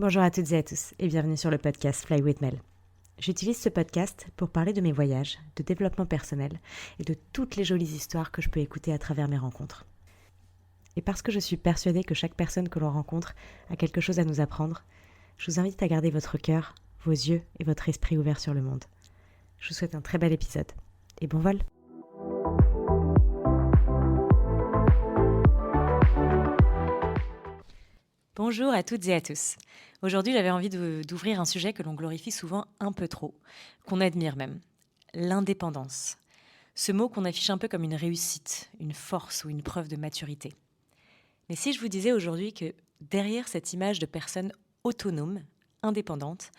Bonjour à toutes et à tous et bienvenue sur le podcast Fly with Mel. J'utilise ce podcast pour parler de mes voyages, de développement personnel et de toutes les jolies histoires que je peux écouter à travers mes rencontres. Et parce que je suis persuadée que chaque personne que l'on rencontre a quelque chose à nous apprendre, je vous invite à garder votre cœur, vos yeux et votre esprit ouverts sur le monde. Je vous souhaite un très bel épisode et bon vol! Bonjour à toutes et à tous. Aujourd'hui, j'avais envie d'ouvrir un sujet que l'on glorifie souvent un peu trop, qu'on admire même, l'indépendance. Ce mot qu'on affiche un peu comme une réussite, une force ou une preuve de maturité. Mais si je vous disais aujourd'hui que derrière cette image de personne autonome, indépendante,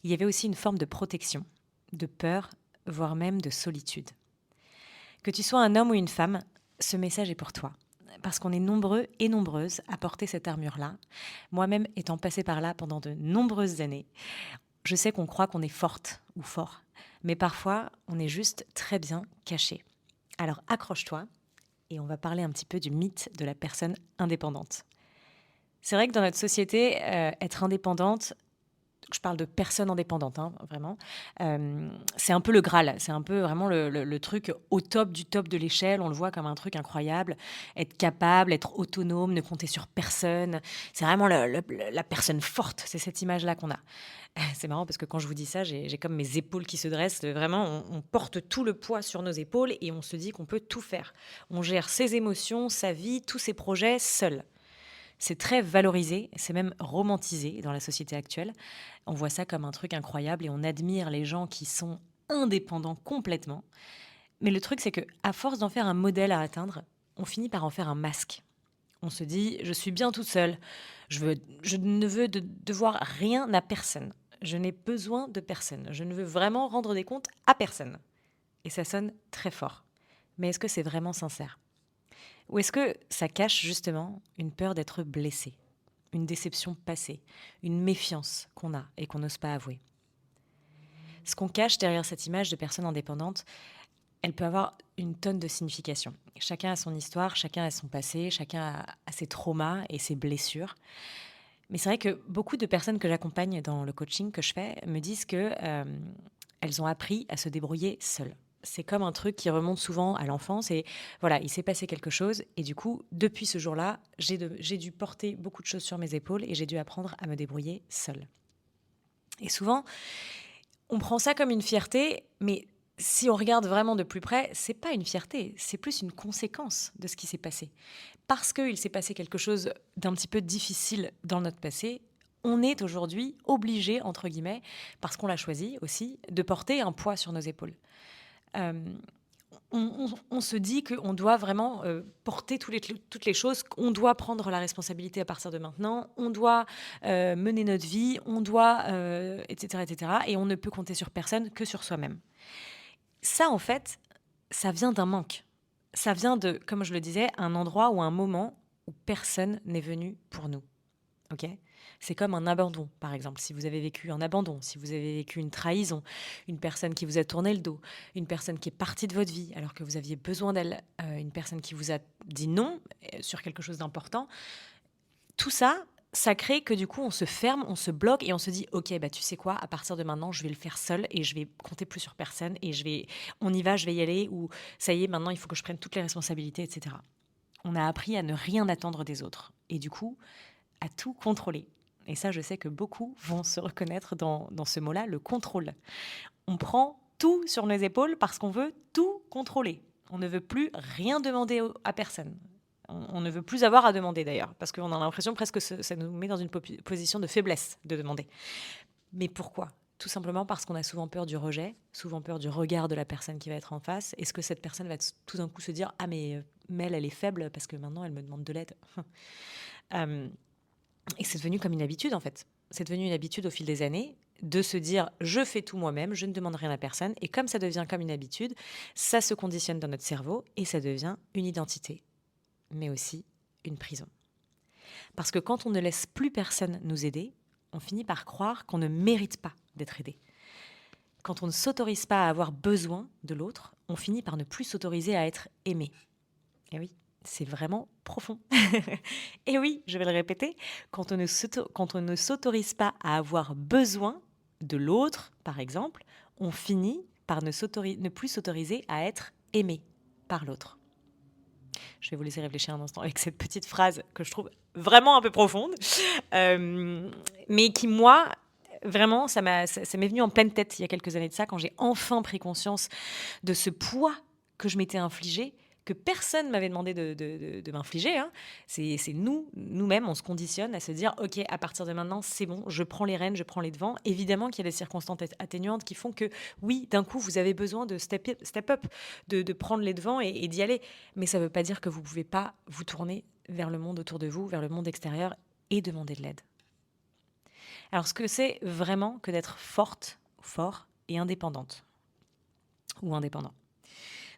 il y avait aussi une forme de protection, de peur, voire même de solitude. Que tu sois un homme ou une femme, ce message est pour toi. Parce qu'on est nombreux et nombreuses à porter cette armure-là. Moi-même étant passée par là pendant de nombreuses années, je sais qu'on croit qu'on est forte ou fort, mais parfois on est juste très bien caché. Alors accroche-toi et on va parler un petit peu du mythe de la personne indépendante. C'est vrai que dans notre société, être indépendante, je parle de personne indépendante, hein, vraiment. C'est un peu le Graal, c'est un peu vraiment le truc au top du top de l'échelle. On le voit comme un truc incroyable. Être capable, être autonome, ne compter sur personne. C'est vraiment la personne forte. C'est cette image-là qu'on a. C'est marrant parce que quand je vous dis ça, j'ai comme mes épaules qui se dressent. Vraiment, on porte tout le poids sur nos épaules et on se dit qu'on peut tout faire. On gère ses émotions, sa vie, tous ses projets seul. C'est très valorisé, c'est même romantisé dans la société actuelle. On voit ça comme un truc incroyable et on admire les gens qui sont indépendants complètement. Mais le truc, c'est que à force d'en faire un modèle à atteindre, on finit par en faire un masque. On se dit, je suis bien toute seule, je ne veux devoir rien à personne. Je n'ai besoin de personne. Je ne veux vraiment rendre des comptes à personne. Et ça sonne très fort. Mais est-ce que c'est vraiment sincère ? Ou est-ce que ça cache justement une peur d'être blessé, une déception passée, une méfiance qu'on a et qu'on n'ose pas avouer? Ce qu'on cache derrière cette image de personne indépendante, elle peut avoir une tonne de significations. Chacun a son histoire, chacun a son passé, chacun a ses traumas et ses blessures. Mais c'est vrai que beaucoup de personnes que j'accompagne dans le coaching que je fais me disent que elles ont appris à se débrouiller seules. C'est comme un truc qui remonte souvent à l'enfance et voilà, il s'est passé quelque chose et du coup, depuis ce jour-là, j'ai dû porter beaucoup de choses sur mes épaules et j'ai dû apprendre à me débrouiller seule. Et souvent, on prend ça comme une fierté, mais si on regarde vraiment de plus près, c'est pas une fierté, c'est plus une conséquence de ce qui s'est passé. Parce qu'il s'est passé quelque chose d'un petit peu difficile dans notre passé, on est aujourd'hui obligé, entre guillemets, parce qu'on l'a choisi aussi, de porter un poids sur nos épaules. Euh, on se dit qu'on doit vraiment porter toutes les choses, on doit prendre la responsabilité à partir de maintenant, on doit mener notre vie, on doit, etc., etc. Et on ne peut compter sur personne que sur soi-même. Ça, en fait, ça vient d'un manque. Ça vient de, comme je le disais, un endroit ou un moment où personne n'est venu pour nous. Ok ? C'est comme un abandon, par exemple. Si vous avez vécu un abandon, si vous avez vécu une trahison, une personne qui vous a tourné le dos, une personne qui est partie de votre vie alors que vous aviez besoin d'elle, une personne qui vous a dit non sur quelque chose d'important, tout ça, ça crée que du coup, on se ferme, on se bloque et on se dit, ok, bah tu sais quoi, à partir de maintenant, je vais le faire seul et je vais compter plus sur personne et on y va, je vais y aller ou ça y est, maintenant, il faut que je prenne toutes les responsabilités, etc. On a appris à ne rien attendre des autres et du coup, à tout contrôler. Et ça, je sais que beaucoup vont se reconnaître dans ce mot-là, le contrôle. On prend tout sur nos épaules parce qu'on veut tout contrôler. On ne veut plus rien demander à personne. On ne veut plus avoir à demander d'ailleurs, parce qu'on a l'impression presque que ça nous met dans une position de faiblesse de demander. Mais pourquoi ? Tout simplement parce qu'on a souvent peur du rejet, souvent peur du regard de la personne qui va être en face. Est-ce que cette personne va tout d'un coup se dire « Ah mais Mel, elle est faible parce que maintenant elle me demande de l'aide ». Et c'est devenu comme une habitude en fait. C'est devenu une habitude au fil des années de se dire je fais tout moi-même, je ne demande rien à personne. Et comme ça devient comme une habitude, ça se conditionne dans notre cerveau et ça devient une identité, mais aussi une prison. Parce que quand on ne laisse plus personne nous aider, on finit par croire qu'on ne mérite pas d'être aidé. Quand on ne s'autorise pas à avoir besoin de l'autre, on finit par ne plus s'autoriser à être aimé. Et oui, C'est vraiment profond. Et oui, je vais le répéter, quand on ne s'autorise pas à avoir besoin de l'autre, par exemple, on finit par ne plus s'autoriser à être aimé par l'autre. Je vais vous laisser réfléchir un instant avec cette petite phrase que je trouve vraiment un peu profonde, mais qui, moi, vraiment, ça m'est venu en pleine tête il y a quelques années de ça, quand j'ai enfin pris conscience de ce poids que je m'étais infligé, que personne m'avait demandé de m'infliger. Hein. C'est nous-mêmes, on se conditionne à se dire, OK, à partir de maintenant, c'est bon, je prends les rênes, je prends les devants. Évidemment qu'il y a des circonstances atténuantes qui font que, oui, d'un coup, vous avez besoin de step up, de prendre les devants et d'y aller. Mais ça ne veut pas dire que vous ne pouvez pas vous tourner vers le monde autour de vous, vers le monde extérieur et demander de l'aide. Alors, ce que c'est vraiment que d'être forte, fort et indépendante ou indépendant.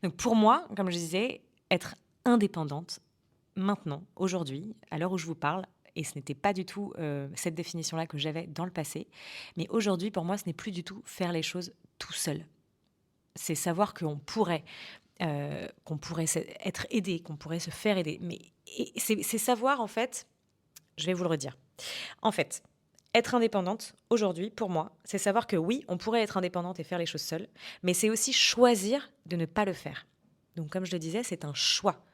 Donc pour moi, comme je disais, être indépendante, maintenant, aujourd'hui, à l'heure où je vous parle, et ce n'était pas du tout cette définition-là que j'avais dans le passé, mais aujourd'hui, pour moi, ce n'est plus du tout faire les choses tout seul. C'est savoir qu'on pourrait être aidé, qu'on pourrait se faire aider. Mais c'est savoir, en fait, je vais vous le redire. En fait, être indépendante, aujourd'hui, pour moi, c'est savoir que oui, on pourrait être indépendante et faire les choses seule, mais c'est aussi choisir de ne pas le faire. Donc, comme je le disais, c'est un choix.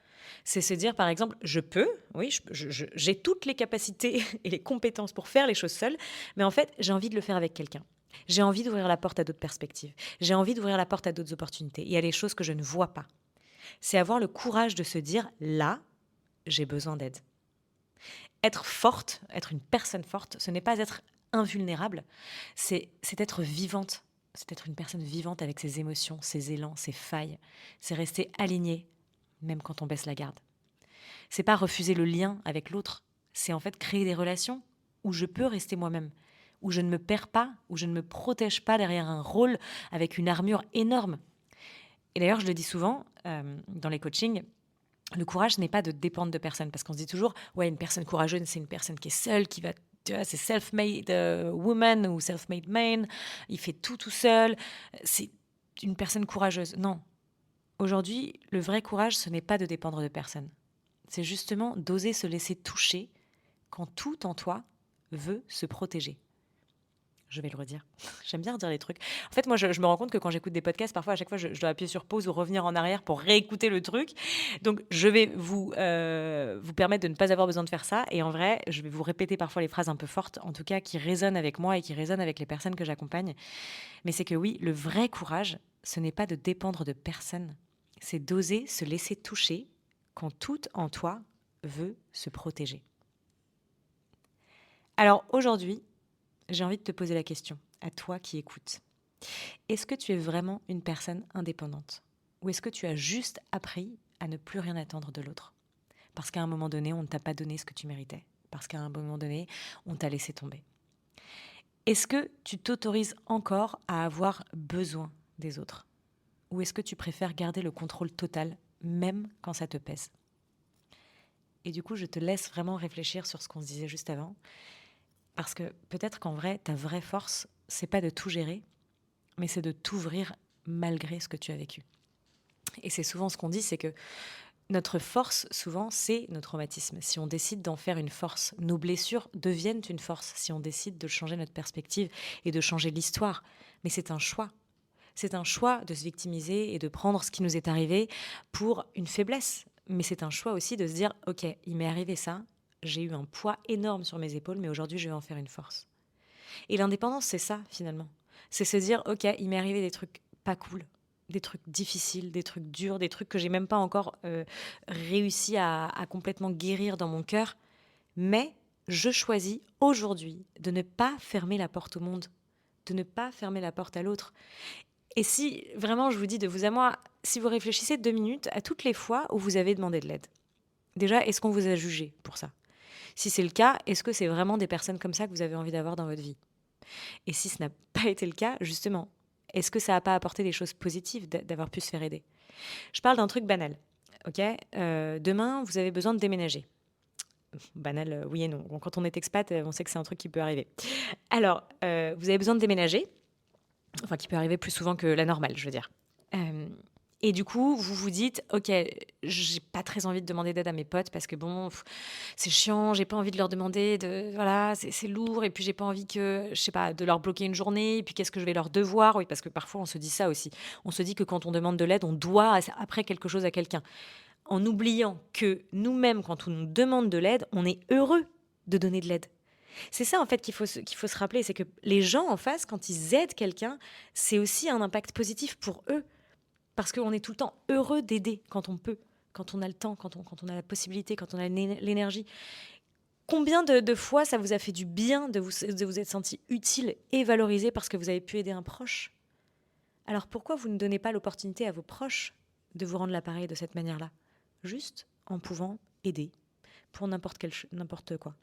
C'est se dire, par exemple, je peux, oui, j'ai toutes les capacités et les compétences pour faire les choses seule, mais en fait, j'ai envie de le faire avec quelqu'un. J'ai envie d'ouvrir la porte à d'autres perspectives. J'ai envie d'ouvrir la porte à d'autres opportunités. Il y a des choses que je ne vois pas. C'est avoir le courage de se dire, là, j'ai besoin d'aide. Être forte, être une personne forte, ce n'est pas être invulnérable, c'est être vivante. C'est être une personne vivante avec ses émotions, ses élans, ses failles. C'est rester aligné, même quand on baisse la garde. C'est pas refuser le lien avec l'autre, c'est en fait créer des relations où je peux rester moi-même, où je ne me perds pas, où je ne me protège pas derrière un rôle avec une armure énorme. Et d'ailleurs, je le dis souvent dans les coachings, le courage, ce n'est pas de dépendre de personne, parce qu'on se dit toujours, ouais, une personne courageuse, c'est une personne qui est seule, qui va, tu vois, c'est self-made woman ou self-made man, il fait tout seul, c'est une personne courageuse. Non. Aujourd'hui, le vrai courage, ce n'est pas de dépendre de personne. C'est justement d'oser se laisser toucher quand tout en toi veut se protéger. Je vais le redire. J'aime bien redire les trucs. En fait, moi, je me rends compte que quand j'écoute des podcasts, parfois, à chaque fois, je dois appuyer sur pause ou revenir en arrière pour réécouter le truc. Donc, je vais vous permettre de ne pas avoir besoin de faire ça. Et en vrai, je vais vous répéter parfois les phrases un peu fortes, en tout cas, qui résonnent avec moi et qui résonnent avec les personnes que j'accompagne. Mais c'est que oui, le vrai courage, ce n'est pas de dépendre de personne. C'est d'oser se laisser toucher quand tout en toi veut se protéger. Alors, aujourd'hui, j'ai envie de te poser la question, à toi qui écoutes. Est-ce que tu es vraiment une personne indépendante? Ou est-ce que tu as juste appris à ne plus rien attendre de l'autre? Parce qu'à un moment donné, on ne t'a pas donné ce que tu méritais. Parce qu'à un moment donné, on t'a laissé tomber. Est-ce que tu t'autorises encore à avoir besoin des autres? Ou est-ce que tu préfères garder le contrôle total, même quand ça te pèse? Et du coup, je te laisse vraiment réfléchir sur ce qu'on se disait juste avant. Parce que peut-être qu'en vrai, ta vraie force, c'est pas de tout gérer, mais c'est de t'ouvrir malgré ce que tu as vécu. Et c'est souvent ce qu'on dit, c'est que notre force, souvent, c'est nos traumatismes. Si on décide d'en faire une force, nos blessures deviennent une force si on décide de changer notre perspective et de changer l'histoire. Mais c'est un choix. C'est un choix de se victimiser et de prendre ce qui nous est arrivé pour une faiblesse. Mais c'est un choix aussi de se dire, ok, il m'est arrivé ça, j'ai eu un poids énorme sur mes épaules, mais aujourd'hui, je vais en faire une force. Et l'indépendance, c'est ça, finalement. C'est se dire, ok, il m'est arrivé des trucs pas cool, des trucs difficiles, des trucs durs, des trucs que j'ai même pas encore réussi à complètement guérir dans mon cœur. Mais je choisis aujourd'hui de ne pas fermer la porte au monde, de ne pas fermer la porte à l'autre. Et si vraiment je vous dis de vous à moi, si vous réfléchissez 2 minutes à toutes les fois où vous avez demandé de l'aide, déjà, est-ce qu'on vous a jugé pour ça? Si c'est le cas, est-ce que c'est vraiment des personnes comme ça que vous avez envie d'avoir dans votre vie? Et si ce n'a pas été le cas, justement, est-ce que ça n'a pas apporté des choses positives d'avoir pu se faire aider? Je parle d'un truc banal. Ok, demain, vous avez besoin de déménager. Banal, oui et non. Bon, quand on est expat, on sait que c'est un truc qui peut arriver. Alors, vous avez besoin de déménager, enfin qui peut arriver plus souvent que la normale, je veux dire. Et du coup, vous vous dites: «OK, j'ai pas très envie de demander d'aide à mes potes parce que bon, c'est chiant, j'ai pas envie de leur demander de voilà, c'est lourd et puis j'ai pas envie que, je sais pas, de leur bloquer une journée et puis qu'est-ce que je vais leur devoir?» Oui, parce que parfois on se dit ça aussi. On se dit que quand on demande de l'aide, on doit après quelque chose à quelqu'un. En oubliant que nous-mêmes, quand on nous demande de l'aide, on est heureux de donner de l'aide. C'est ça en fait qu'il faut se rappeler, c'est que les gens en face, quand ils aident quelqu'un, c'est aussi un impact positif pour eux. Parce qu'on est tout le temps heureux d'aider quand on peut, quand on a le temps, quand on a la possibilité, quand on a l'énergie. Combien de fois ça vous a fait du bien de vous être senti utile et valorisé parce que vous avez pu aider un proche? Alors pourquoi vous ne donnez pas l'opportunité à vos proches de vous rendre l'appareil de cette manière-là? Juste en pouvant aider pour n'importe quoi.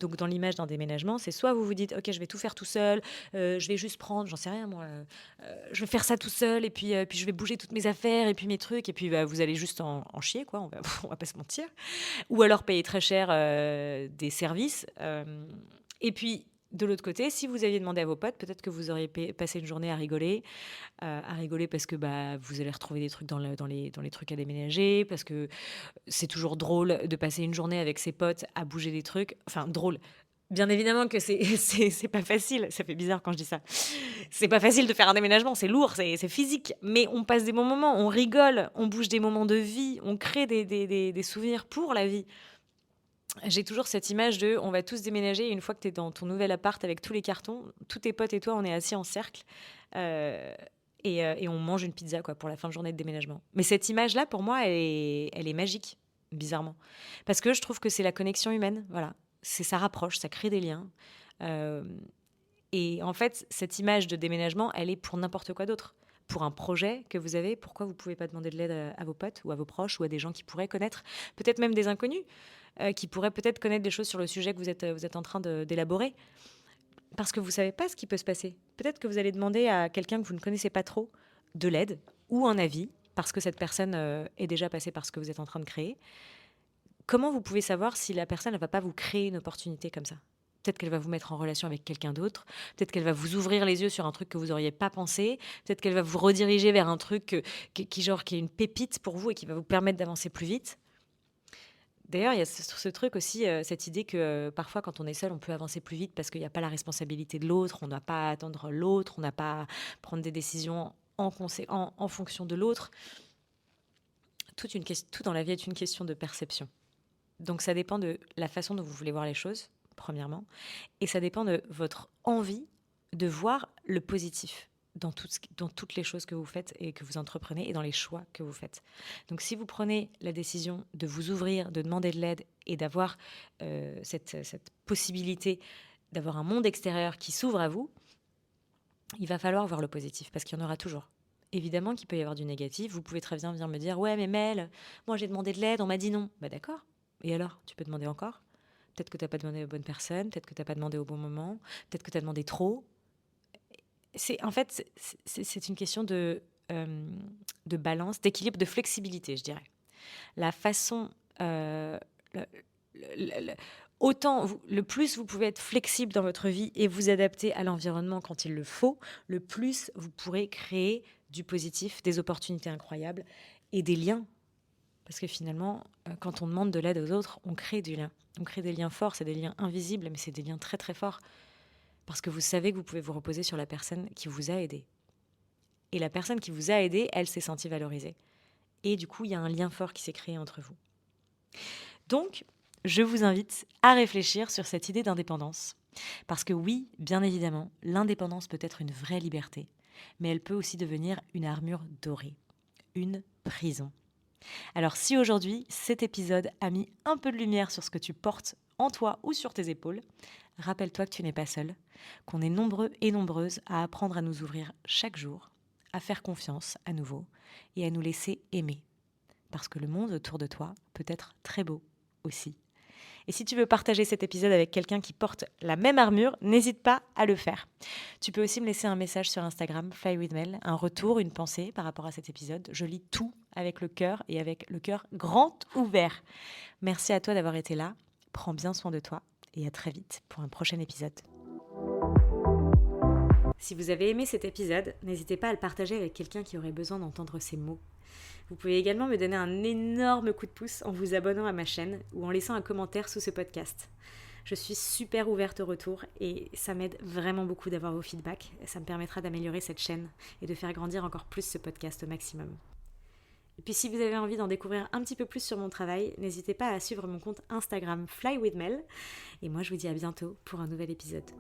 Donc dans l'image d'un déménagement, c'est soit vous vous dites: «OK, je vais tout faire tout seul, je vais juste prendre, j'en sais rien moi, je vais faire ça tout seul et puis je vais bouger toutes mes affaires et puis mes trucs» et puis, bah, vous allez juste en chier quoi, on va on va pas se mentir. Ou alors payer très cher, des services, et puis de l'autre côté, si vous aviez demandé à vos potes, peut-être que vous auriez passé une journée à rigoler parce que, bah, vous allez retrouver des trucs dans les trucs à déménager, parce que c'est toujours drôle de passer une journée avec ses potes à bouger des trucs. Enfin, drôle. Bien évidemment que c'est c'est pas facile. Ça fait bizarre quand je dis ça. C'est pas facile de faire un déménagement, c'est lourd, c'est physique. Mais on passe des bons moments, on rigole, on bouge des moments de vie, on crée des souvenirs pour la vie. J'ai toujours cette image de on va tous déménager et une fois que tu es dans ton nouvel appart avec tous les cartons, tous tes potes et toi, on est assis en cercle euh, et on mange une pizza quoi, pour la fin de journée de déménagement. Mais cette image-là, pour moi, elle est magique, bizarrement. Parce que je trouve que c'est la connexion humaine. Voilà. Ça rapproche, ça crée des liens. Euh, et en fait, cette image de déménagement, elle est pour n'importe quoi d'autre. Pour un projet que vous avez, pourquoi vous ne pouvez pas demander de l'aide à vos potes ou à vos proches ou à des gens qui pourraient connaître, peut-être même des inconnus, qui pourraient peut-être connaître des choses sur le sujet que vous êtes en train d'élaborer. Parce que vous ne savez pas ce qui peut se passer. Peut-être que vous allez demander à quelqu'un que vous ne connaissez pas trop de l'aide ou un avis, parce que cette personne est déjà passée par ce que vous êtes en train de créer. Comment vous pouvez savoir si la personne ne va pas vous créer une opportunité comme ça? Peut-être qu'elle va vous mettre en relation avec quelqu'un d'autre. Peut-être qu'elle va vous ouvrir les yeux sur un truc que vous n'auriez pas pensé. Peut-être qu'elle va vous rediriger vers un truc qui est une pépite pour vous et qui va vous permettre d'avancer plus vite. D'ailleurs, il y a ce truc aussi, cette idée que parfois, quand on est seul, on peut avancer plus vite parce qu'il n'y a pas la responsabilité de l'autre, on n'a pas à attendre l'autre, on n'a pas à prendre des décisions en fonction de l'autre. Tout dans la vie est une question de perception. Donc ça dépend de la façon dont vous voulez voir les choses, premièrement, et ça dépend de votre envie de voir le positif dans toutes les choses que vous faites et que vous entreprenez et dans les choix que vous faites. Donc si vous prenez la décision de vous ouvrir, de demander de l'aide et d'avoir cette possibilité d'avoir un monde extérieur qui s'ouvre à vous, il va falloir voir le positif parce qu'il y en aura toujours. Évidemment qu'il peut y avoir du négatif. Vous pouvez très bien venir me dire: «Ouais, mais Mel, moi j'ai demandé de l'aide, on m'a dit non». Bah d'accord. Et alors, tu peux demander encore. Peut-être que tu n'as pas demandé aux bonnes personnes, peut-être que tu n'as pas demandé au bon moment, peut-être que tu as demandé trop. En fait, c'est une question de balance, d'équilibre, de flexibilité, je dirais. La façon, le- le- autant, le plus vous pouvez être flexible dans votre vie et vous adapter à l'environnement quand il le faut, le plus vous pourrez créer du positif, des opportunités incroyables et des liens. Parce que finalement, quand on demande de l'aide aux autres, on crée du lien. On crée des liens forts, c'est des liens invisibles, mais c'est des liens très très forts. Parce que vous savez que vous pouvez vous reposer sur la personne qui vous a aidé. Et la personne qui vous a aidé, elle s'est sentie valorisée. Et du coup, il y a un lien fort qui s'est créé entre vous. Donc, je vous invite à réfléchir sur cette idée d'indépendance. Parce que oui, bien évidemment, l'indépendance peut être une vraie liberté, mais elle peut aussi devenir une armure dorée, une prison. Alors si aujourd'hui, cet épisode a mis un peu de lumière sur ce que tu portes en toi ou sur tes épaules, rappelle-toi que tu n'es pas seul, qu'on est nombreux et nombreuses à apprendre à nous ouvrir chaque jour, à faire confiance à nouveau et à nous laisser aimer. Parce que le monde autour de toi peut être très beau aussi. Et si tu veux partager cet épisode avec quelqu'un qui porte la même armure, n'hésite pas à le faire. Tu peux aussi me laisser un message sur Instagram, FlyWithMel, un retour, une pensée par rapport à cet épisode. Je lis tout avec le cœur et avec le cœur grand ouvert. Merci à toi d'avoir été là. Prends bien soin de toi et à très vite pour un prochain épisode. Si vous avez aimé cet épisode, n'hésitez pas à le partager avec quelqu'un qui aurait besoin d'entendre ces mots. Vous pouvez également me donner un énorme coup de pouce en vous abonnant à ma chaîne ou en laissant un commentaire sous ce podcast. Je suis super ouverte au retour et ça m'aide vraiment beaucoup d'avoir vos feedbacks. Ça me permettra d'améliorer cette chaîne et de faire grandir encore plus ce podcast au maximum. Et puis si vous avez envie d'en découvrir un petit peu plus sur mon travail, n'hésitez pas à suivre mon compte Instagram Fly with Mel. Et moi je vous dis à bientôt pour un nouvel épisode.